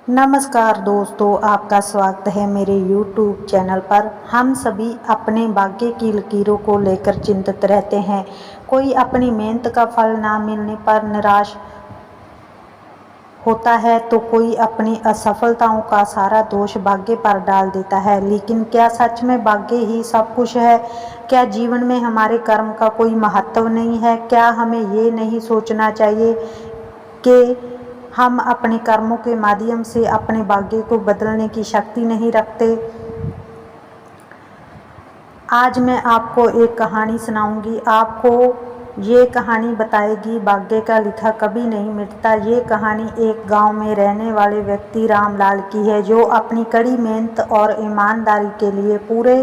नमस्कार दोस्तों, आपका स्वागत है मेरे YouTube चैनल पर। हम सभी अपने भाग्य की लकीरों को लेकर चिंतित रहते हैं। कोई अपनी मेहनत का फल ना मिलने पर निराश होता है तो कोई अपनी असफलताओं का सारा दोष भाग्य पर डाल देता है। लेकिन क्या सच में भाग्य ही सब कुछ है? क्या जीवन में हमारे कर्म का कोई महत्व नहीं है? क्या हमें ये नहीं सोचना चाहिए कि हम अपने कर्मों के माध्यम से अपने भाग्य को बदलने की शक्ति नहीं रखते? आज मैं आपको एक कहानी सुनाऊंगी। आपको ये कहानी बताएगी भाग्य का लिखा कभी नहीं मिटता। ये कहानी एक गांव में रहने वाले व्यक्ति रामलाल की है, जो अपनी कड़ी मेहनत और ईमानदारी के लिए पूरे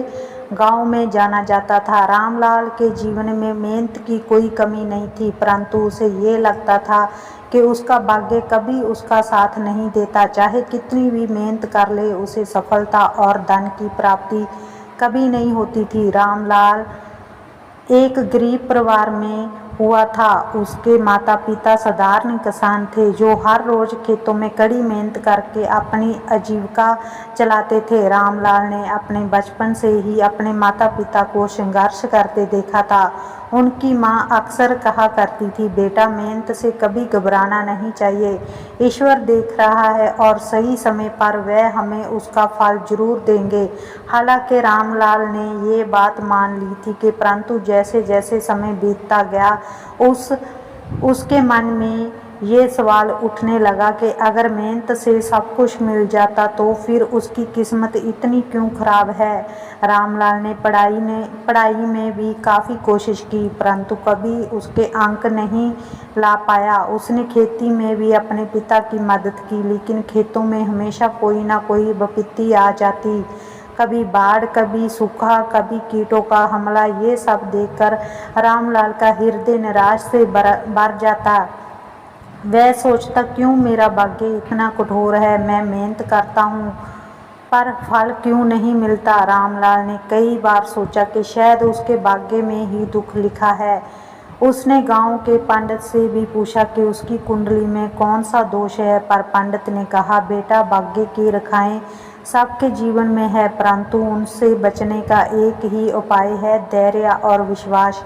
गांव में जाना जाता था। रामलाल के जीवन में मेहनत की कोई कमी नहीं थी, परंतु उसे ये लगता था कि उसका भाग्य कभी उसका साथ नहीं देता। चाहे कितनी भी मेहनत कर ले, उसे सफलता और धन की प्राप्ति कभी नहीं होती थी। रामलाल एक गरीब परिवार में हुआ था। उसके माता पिता साधारण किसान थे, जो हर रोज खेतों में कड़ी मेहनत करके अपनी आजीविका चलाते थे। रामलाल ने अपने बचपन से ही अपने माता पिता को संघर्ष करते देखा था। उनकी माँ अक्सर कहा करती थी, बेटा, मेहनत से कभी घबराना नहीं चाहिए। ईश्वर देख रहा है और सही समय पर वह हमें उसका फल जरूर देंगे। हालांकि रामलाल ने ये बात मान ली थी कि परंतु जैसे जैसे समय बीतता गया, उसके मन में ये सवाल उठने लगा कि अगर मेहनत से सब कुछ मिल जाता तो फिर उसकी किस्मत इतनी क्यों खराब है। रामलाल ने पढ़ाई में भी काफ़ी कोशिश की, परंतु कभी उसके अंक नहीं ला पाया। उसने खेती में भी अपने पिता की मदद की, लेकिन खेतों में हमेशा कोई ना कोई विपत्ति आ जाती। कभी बाढ़, कभी सूखा, कभी कीटों का हमला। ये सब देखकर रामलाल का हृदय निराश से भर जाता। वह सोचता, क्यों मेरा भाग्य इतना कठोर है? मैं मेहनत करता हूँ पर फल क्यों नहीं मिलता? रामलाल ने कई बार सोचा कि शायद उसके भाग्य में ही दुख लिखा है। उसने गांव के पंडित से भी पूछा कि उसकी कुंडली में कौन सा दोष है, पर पंडित ने कहा, बेटा, भाग्य की रेखाएं सबके जीवन में है, परंतु उनसे बचने का एक ही उपाय है, धैर्य और विश्वास।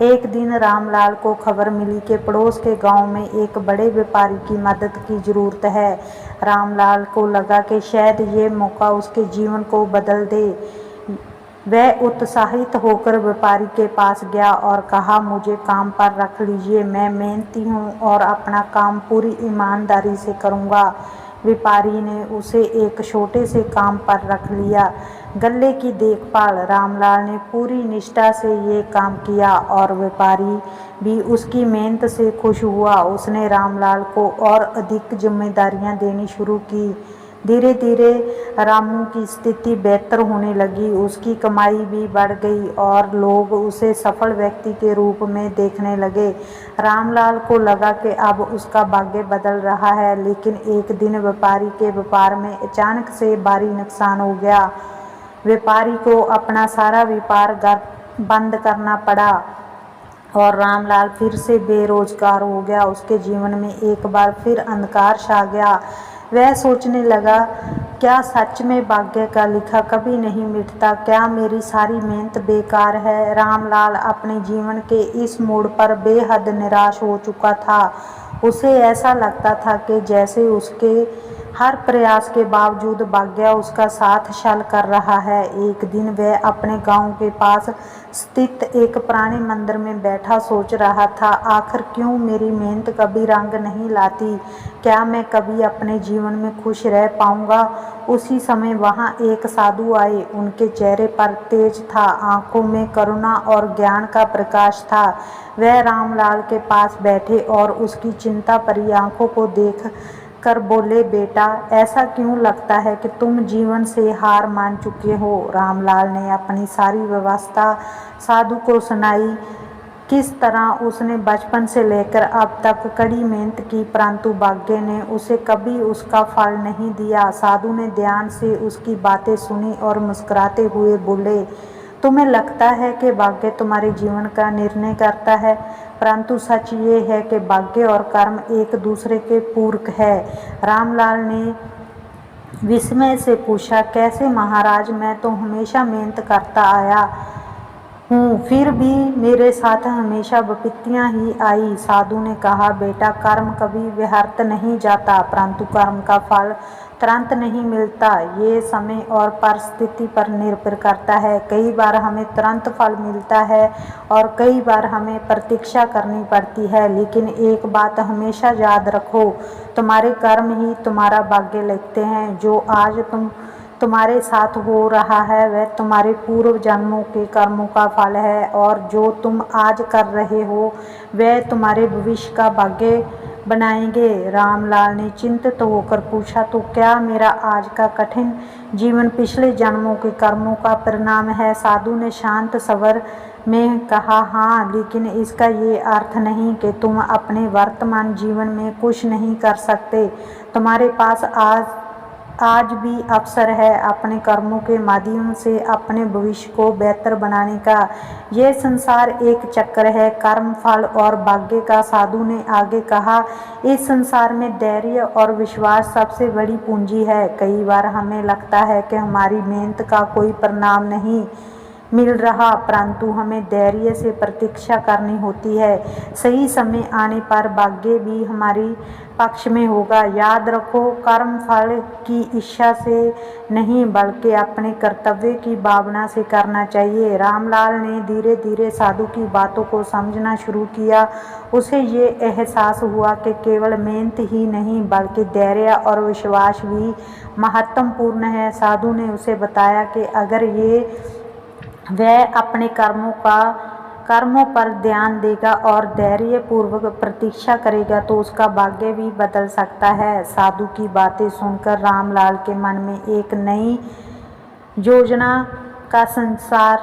एक दिन रामलाल को खबर मिली कि पड़ोस के गांव में एक बड़े व्यापारी की मदद की जरूरत है। रामलाल को लगा कि शायद ये मौका उसके जीवन को बदल दे। वह उत्साहित होकर व्यापारी के पास गया और कहा, मुझे काम पर रख लीजिए, मैं मेहनती हूँ और अपना काम पूरी ईमानदारी से करूँगा। व्यापारी ने उसे एक छोटे से काम पर रख लिया, गल्ले की देखभाल। रामलाल ने पूरी निष्ठा से ये काम किया और व्यापारी भी उसकी मेहनत से खुश हुआ। उसने रामलाल को और अधिक जिम्मेदारियां देनी शुरू की। धीरे धीरे रामू की स्थिति बेहतर होने लगी, उसकी कमाई भी बढ़ गई और लोग उसे सफल व्यक्ति के रूप में देखने लगे। रामलाल को लगा कि अब उसका भाग्य बदल रहा है, लेकिन एक दिन व्यापारी के व्यापार में अचानक से भारी नुकसान हो गया। व्यापारी को अपना सारा व्यापार बंद करना पड़ा और रामलाल फिर से बेरोजगार हो गया। उसके जीवन में एक बार फिर अंधकार छा गया। वह सोचने लगा, क्या सच में भाग्य का लिखा कभी नहीं मिटता? क्या मेरी सारी मेहनत बेकार है? रामलाल अपने जीवन के इस मोड़ पर बेहद निराश हो चुका था। उसे ऐसा लगता था कि जैसे उसके हर प्रयास के बावजूद भाग्य उसका साथ छल कर रहा है। एक दिन वह अपने गांव के पास स्थित एक पुराने मंदिर में बैठा सोच रहा था, आखिर क्यों मेरी मेहनत कभी रंग नहीं लाती? क्या मैं कभी अपने जीवन में खुश रह पाऊंगा? उसी समय वहां एक साधु आए। उनके चेहरे पर तेज था, आंखों में करुणा और ज्ञान का प्रकाश था। वह रामलाल के पास बैठे और उसकी चिंता भरी आंखों को देख कर बोले, बेटा, ऐसा क्यों लगता है कि तुम जीवन से हार मान चुके हो? रामलाल ने अपनी सारी व्यवस्था साधु को सुनाई। किस तरह उसने बचपन से लेकर अब तक कड़ी मेहनत की, परंतु भाग्य ने उसे कभी उसका फल नहीं दिया। साधु ने ध्यान से उसकी बातें सुनी और मुस्कुराते हुए बोले, तुम्हें लगता है कि भाग्य तुम्हारे जीवन का निर्णय करता है, परंतु सच ये है कि भाग्य और कर्म एक दूसरे के पूरक है। रामलाल ने विस्मय से पूछा, कैसे महाराज? मैं तो हमेशा मेहनत करता आया हूँ, फिर भी मेरे साथ हमेशा विपत्तियाँ ही आई। साधु ने कहा, बेटा, कर्म कभी व्यर्थ नहीं जाता, परंतु कर्म का फल तुरंत नहीं मिलता। ये समय और परिस्थिति पर निर्भर करता है। कई बार हमें तुरंत फल मिलता है और कई बार हमें प्रतीक्षा करनी पड़ती है, लेकिन एक बात हमेशा याद रखो, तुम्हारे कर्म ही तुम्हारा भाग्य लिखते हैं। जो आज तुम्हारे साथ हो रहा है वह तुम्हारे पूर्व जन्मों के कर्मों का फल है, और जो तुम आज कर रहे हो वह तुम्हारे भविष्य का भाग्य बनाएंगे। रामलाल ने चिंतित होकर पूछा, तो क्या मेरा आज का कठिन जीवन पिछले जन्मों के कर्मों का परिणाम है? साधु ने शांत स्वर में कहा, हाँ, लेकिन इसका ये अर्थ नहीं कि तुम अपने वर्तमान जीवन में कुछ नहीं कर सकते। तुम्हारे पास आज भी अवसर है अपने कर्मों के माध्यम से अपने भविष्य को बेहतर बनाने का। यह संसार एक चक्र है, कर्म, फल और भाग्य का। साधु ने आगे कहा, इस संसार में धैर्य और विश्वास सबसे बड़ी पूंजी है। कई बार हमें लगता है कि हमारी मेहनत का कोई परिणाम नहीं मिल रहा, परंतु हमें धैर्य से प्रतीक्षा करनी होती है। सही समय आने पर भाग्य भी हमारी पक्ष में होगा। याद रखो, कर्म फल की इच्छा से नहीं बल्कि अपने कर्तव्य की भावना से करना चाहिए। रामलाल ने धीरे धीरे साधु की बातों को समझना शुरू किया। उसे ये एहसास हुआ कि केवल मेहनत ही नहीं बल्कि धैर्य और विश्वास भी महत्वपूर्ण है। साधु ने उसे बताया कि अगर वह अपने कर्मों पर ध्यान देगा और धैर्य पूर्वक प्रतीक्षा करेगा तो उसका भाग्य भी बदल सकता है। साधु की बातें सुनकर रामलाल के मन में एक नई योजना का संचार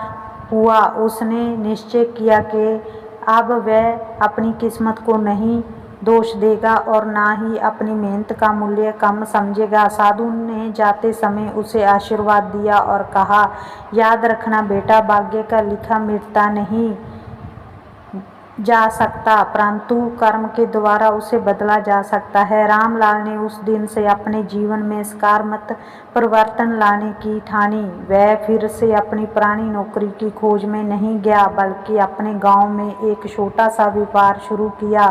हुआ। उसने निश्चय किया कि अब वह अपनी किस्मत को नहीं दोष देगा और ना ही अपनी मेहनत का मूल्य कम समझेगा। साधु ने जाते समय उसे आशीर्वाद दिया और कहा, याद रखना बेटा, भाग्य का लिखा मिटता नहीं जा सकता, परंतु कर्म के द्वारा उसे बदला जा सकता है। रामलाल ने उस दिन से अपने जीवन में सकारात्मक परिवर्तन लाने की ठानी। वह फिर से अपनी पुरानी नौकरी की खोज में नहीं गया बल्कि अपने गांव में एक छोटा सा व्यापार शुरू किया,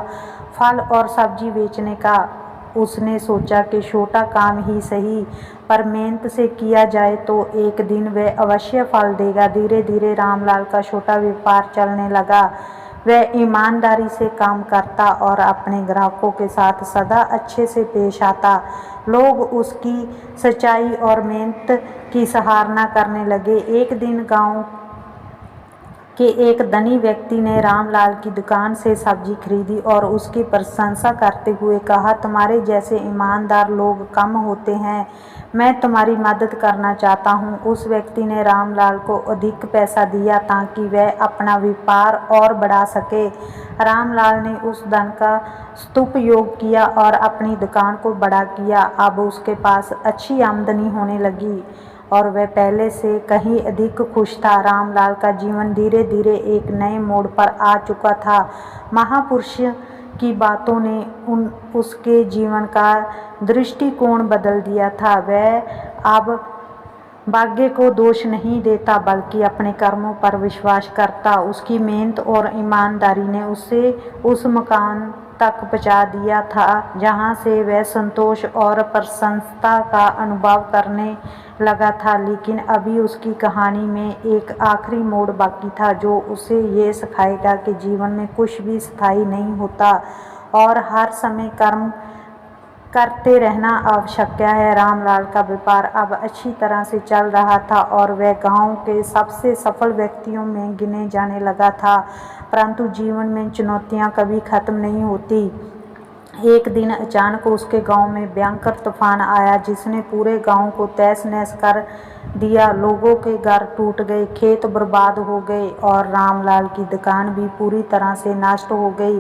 फल और सब्जी बेचने का। उसने सोचा कि छोटा काम ही सही, पर मेहनत से किया जाए तो एक दिन वह अवश्य फल देगा। धीरे धीरे रामलाल का छोटा व्यापार चलने लगा। वह ईमानदारी से काम करता और अपने ग्राहकों के साथ सदा अच्छे से पेश आता। लोग उसकी सच्चाई और मेहनत की सराहना करने लगे। एक दिन गांव के एक धनी व्यक्ति ने रामलाल की दुकान से सब्जी खरीदी और उसकी प्रशंसा करते हुए कहा, तुम्हारे जैसे ईमानदार लोग कम होते हैं, मैं तुम्हारी मदद करना चाहता हूँ। उस व्यक्ति ने रामलाल को अधिक पैसा दिया ताकि वह अपना व्यापार और बढ़ा सके। रामलाल ने उस धन का सदुपयोग किया और अपनी दुकान को बड़ा किया। अब उसके पास अच्छी आमदनी होने लगी और वह पहले से कहीं अधिक खुश था। रामलाल का जीवन धीरे धीरे एक नए मोड़ पर आ चुका था। महापुरुष की बातों ने उसके जीवन का दृष्टिकोण बदल दिया था। वह अब भाग्य को दोष नहीं देता बल्कि अपने कर्मों पर विश्वास करता। उसकी मेहनत और ईमानदारी ने उसे उस मकान तक पहुंचा दिया था जहां से वह संतोष और प्रसन्नता का अनुभव करने लगा था। लेकिन अभी उसकी कहानी में एक आखिरी मोड़ बाकी था जो उसे ये सिखाएगा कि जीवन में कुछ भी स्थायी नहीं होता और हर समय कर्म करते रहना आवश्यक है। रामलाल का व्यापार अब अच्छी तरह से चल रहा था और वह गांव के सबसे सफल व्यक्तियों में गिने जाने लगा था, परंतु जीवन में चुनौतियां कभी खत्म नहीं होती। एक दिन अचानक उसके गांव में भयंकर तूफान आया जिसने पूरे गांव को तहस-नहस कर दिया। लोगों के घर टूट गए, खेत बर्बाद हो गए और रामलाल की दुकान भी पूरी तरह से नष्ट हो गई।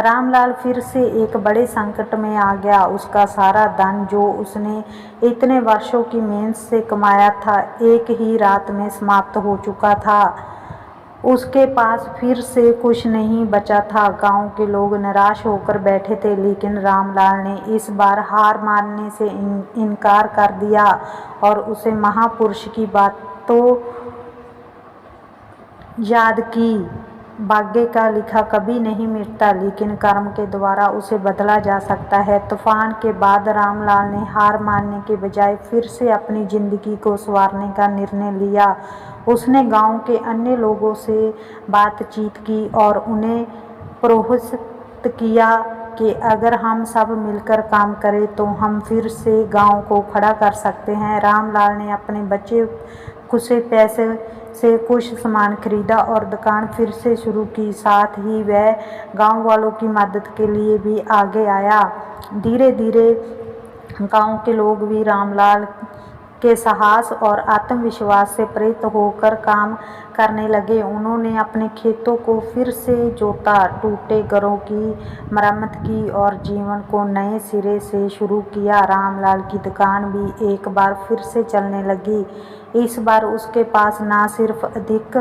रामलाल फिर से एक बड़े संकट में आ गया। उसका सारा धन जो उसने इतने वर्षों की मेहनत से कमाया था एक ही रात में समाप्त हो चुका था। उसके पास फिर से कुछ नहीं बचा था। गांव के लोग निराश होकर बैठे थे, लेकिन रामलाल ने इस बार हार मानने से इनकार कर दिया और उसे महापुरुष की बातों याद की। भाग्य का लिखा कभी नहीं मिटता, लेकिन कर्म के द्वारा उसे बदला जा सकता है। तूफान के बाद रामलाल ने हार मानने के बजाय फिर से अपनी जिंदगी को संवारने का निर्णय लिया। उसने गांव के अन्य लोगों से बातचीत की और उन्हें प्रोत्साहित किया कि अगर हम सब मिलकर काम करें तो हम फिर से गांव को खड़ा कर सकते हैं। रामलाल ने अपने बचे खुचे पैसे से कुछ सामान खरीदा और दुकान फिर से शुरू की। साथ ही वह गांव वालों की मदद के लिए भी आगे आया। धीरे धीरे गांव के लोग भी रामलाल के साहस और आत्मविश्वास से प्रेरित होकर काम करने लगे। उन्होंने अपने खेतों को फिर से जोता, टूटे घरों की मरम्मत की और जीवन को नए सिरे से शुरू किया। रामलाल की दुकान भी एक बार फिर से चलने लगी। इस बार उसके पास न सिर्फ अधिक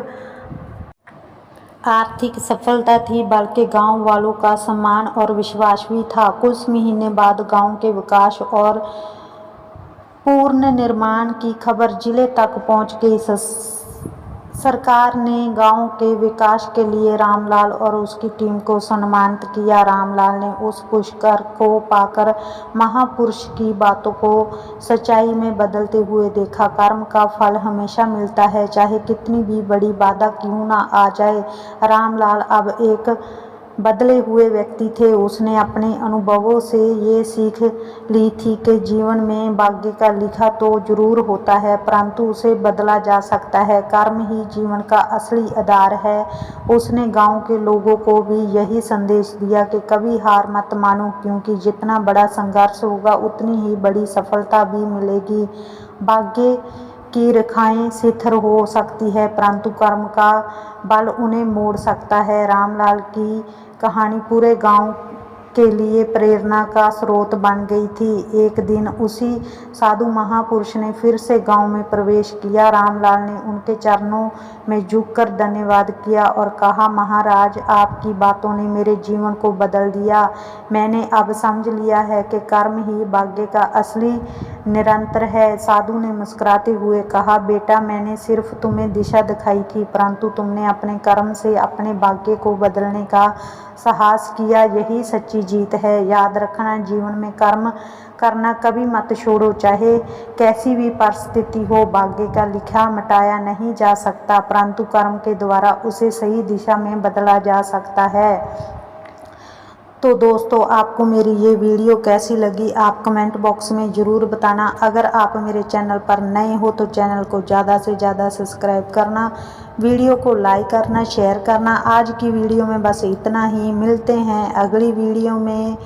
आर्थिक सफलता थी, बल्कि गांव वालों का सम्मान और विश्वास भी था। कुछ महीने बाद गांव के विकास और पूर्ण निर्माण की खबर जिले तक पहुंच गई। सरकार ने गांव के विकास के लिए रामलाल और उसकी टीम को सम्मानित किया। रामलाल ने उस पुरस्कार को पाकर महापुरुष की बातों को सच्चाई में बदलते हुए देखा। कर्म का फल हमेशा मिलता है, चाहे कितनी भी बड़ी बाधा क्यों ना आ जाए। रामलाल अब एक बदले हुए व्यक्ति थे। उसने अपने अनुभवों से ये सीख ली थी कि जीवन में भाग्य का लिखा तो जरूर होता है, परंतु उसे बदला जा सकता है। कर्म ही जीवन का असली आधार है। उसने गांव के लोगों को भी यही संदेश दिया कि कभी हार मत मानो, क्योंकि जितना बड़ा संघर्ष होगा उतनी ही बड़ी सफलता भी मिलेगी। भाग्य की रेखाएं शिथिल हो सकती है, परंतु कर्म का बल उन्हें मोड़ सकता है। रामलाल की कहानी पूरे गांव के लिए प्रेरणा का स्रोत बन गई थी। एक दिन उसी साधु महापुरुष ने फिर से गांव में प्रवेश किया। रामलाल ने उनके चरणों में झुककर धन्यवाद किया और कहा, महाराज, आपकी बातों ने मेरे जीवन को बदल दिया। मैंने अब समझ लिया है कि कर्म ही भाग्य का असली निरंतर है। साधु ने मुस्कुराते हुए कहा, बेटा, मैंने सिर्फ तुम्हें दिशा दिखाई थी, परंतु तुमने अपने कर्म से अपने भाग्य को बदलने का साहस किया। यही सच्ची जीत है। याद रखना, जीवन में कर्म करना कभी मत छोड़ो, चाहे कैसी भी परिस्थिति हो। भाग्य का लिखा मिटाया नहीं जा सकता, परंतु कर्म के द्वारा उसे सही दिशा में बदला जा सकता है। तो दोस्तों, आपको मेरी ये वीडियो कैसी लगी आप कमेंट बॉक्स में ज़रूर बताना। अगर आप मेरे चैनल पर नए हो तो चैनल को ज़्यादा से ज़्यादा सब्सक्राइब करना, वीडियो को लाइक करना, शेयर करना। आज की वीडियो में बस इतना ही। मिलते हैं अगली वीडियो में।